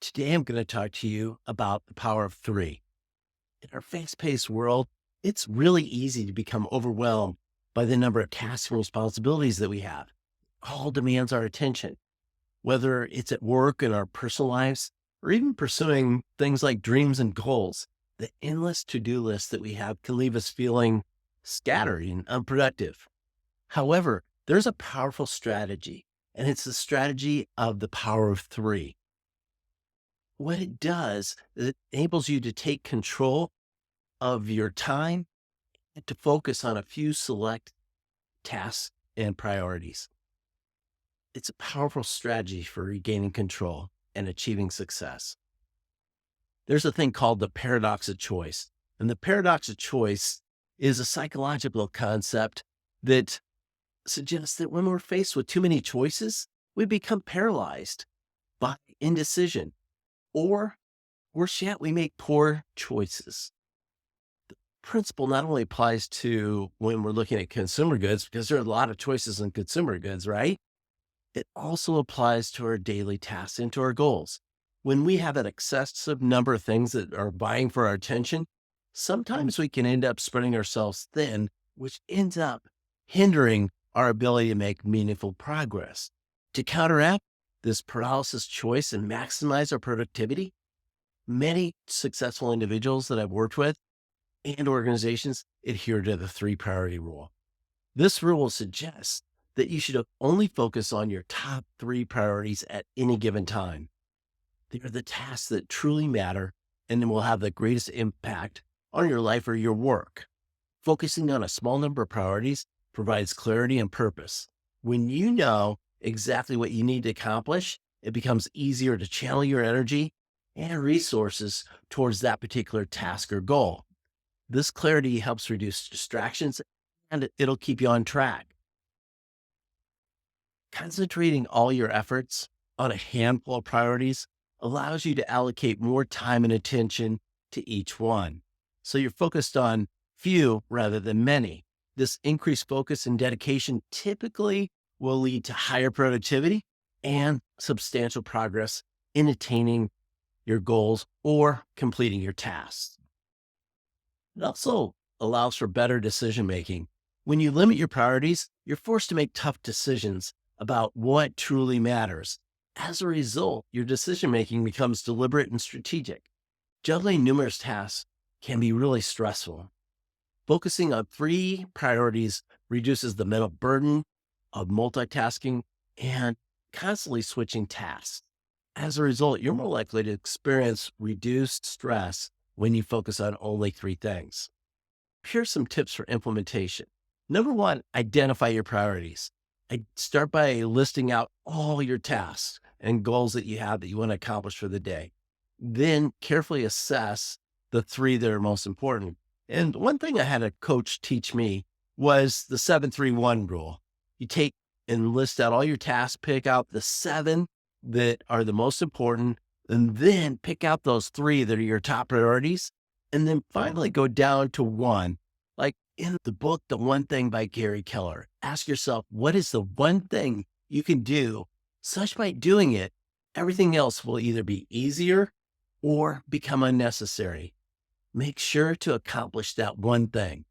Today, I'm going to talk to you about the power of three. In our fast paced world, it's really easy to become overwhelmed by the number of tasks and responsibilities that we have. All demands our attention, whether it's at work, in our personal lives, or even pursuing things like dreams and goals. The endless to do list that we have can leave us feeling scattered and unproductive. However, there's a powerful strategy, and it's the strategy of the power of three. What it does is it enables you to take control of your time and to focus on a few select tasks and priorities. It's a powerful strategy for regaining control and achieving success. There's a thing called the paradox of choice. And the paradox of choice is a psychological concept that suggests that when we're faced with too many choices, we become paralyzed by indecision, or worse yet, we make poor choices. Principle not only applies to when we're looking at consumer goods, because there are a lot of choices in consumer goods, right? It also applies to our daily tasks and to our goals. When we have an excessive number of things that are vying for our attention, sometimes we can end up spreading ourselves thin, which ends up hindering our ability to make meaningful progress. To counteract this paralysis choice and maximize our productivity, many successful individuals that I've worked with and organizations adhere to the three priority rule. This rule suggests that you should only focus on your top three priorities at any given time. They are the tasks that truly matter and will have the greatest impact on your life or your work. Focusing on a small number of priorities provides clarity and purpose. When you know exactly what you need to accomplish, it becomes easier to channel your energy and resources towards that particular task or goal. This clarity helps reduce distractions and it'll keep you on track. Concentrating all your efforts on a handful of priorities allows you to allocate more time and attention to each one. So you're focused on few rather than many. This increased focus and dedication typically will lead to higher productivity and substantial progress in attaining your goals or completing your tasks. It also allows for better decision making. When you limit your priorities, you're forced to make tough decisions about what truly matters. As a result, your decision making becomes deliberate and strategic. Juggling numerous tasks can be really stressful. Focusing on three priorities reduces the mental burden of multitasking and constantly switching tasks. As a result, you're more likely to experience reduced stress when you focus on only three things. Here's some tips for implementation. Number one, identify your priorities. I start by listing out all your tasks and goals that you have that you want to accomplish for the day. Then carefully assess the three that are most important. And one thing I had a coach teach me was the 7-3-1 rule. You take and list out all your tasks, pick out the seven that are the most important, and then pick out those three that are your top priorities. And then finally go down to one. Like in the book, The One Thing by Gary Keller, ask yourself, what is the one thing you can do such by doing it, everything else will either be easier or become unnecessary. Make sure to accomplish that one thing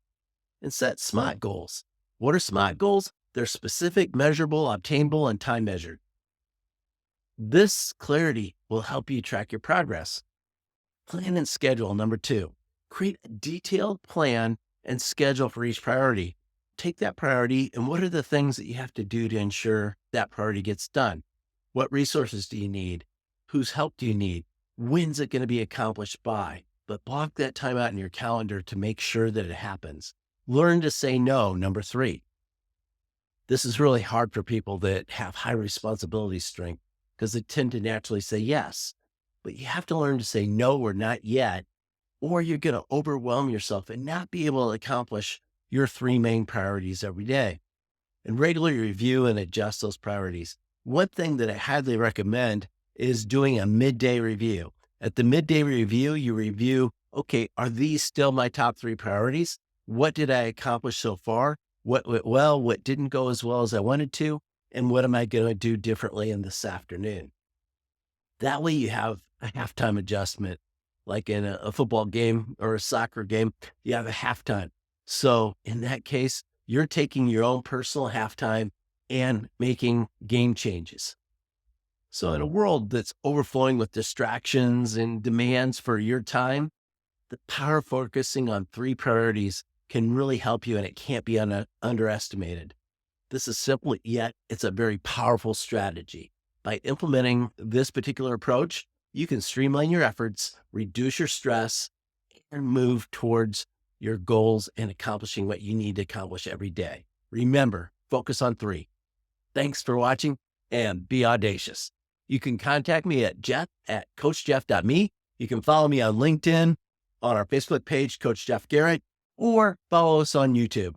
and set SMART goals. What are SMART goals? They're specific, measurable, obtainable, and time measured. This clarity will help you track your progress. Plan and schedule. Number two, create a detailed plan and schedule for each priority. Take that priority and what are the things that you have to do to ensure that priority gets done? What resources do you need? Whose help do you need? When's it going to be accomplished by? But block that time out in your calendar to make sure that it happens. Learn to say no. Number three. This is really hard for people that have high responsibility strength because they tend to naturally say yes. But you have to learn to say no or not yet, or you're going to overwhelm yourself and not be able to accomplish your three main priorities every day. And regularly review and adjust those priorities. One thing that I highly recommend is doing a midday review. At the midday review, you review, okay, are these still my top three priorities? What did I accomplish so far? What went well? What didn't go as well as I wanted to? And what am I going to do differently in this afternoon? That way you have a halftime adjustment, like in a football game or a soccer game, you have a halftime. So in that case, you're taking your own personal halftime and making game changes. So in a world that's overflowing with distractions and demands for your time, the power of focusing on three priorities can really help you, and it can't be underestimated. This is simple, yet it's a very powerful strategy. By implementing this particular approach, you can streamline your efforts, reduce your stress, and move towards your goals and accomplishing what you need to accomplish every day. Remember, focus on three. Thanks for watching, and be audacious. You can contact me at jeff@coachjeff.me. You can follow me on LinkedIn, on our Facebook page, Coach Jeff Garrett, or follow us on YouTube.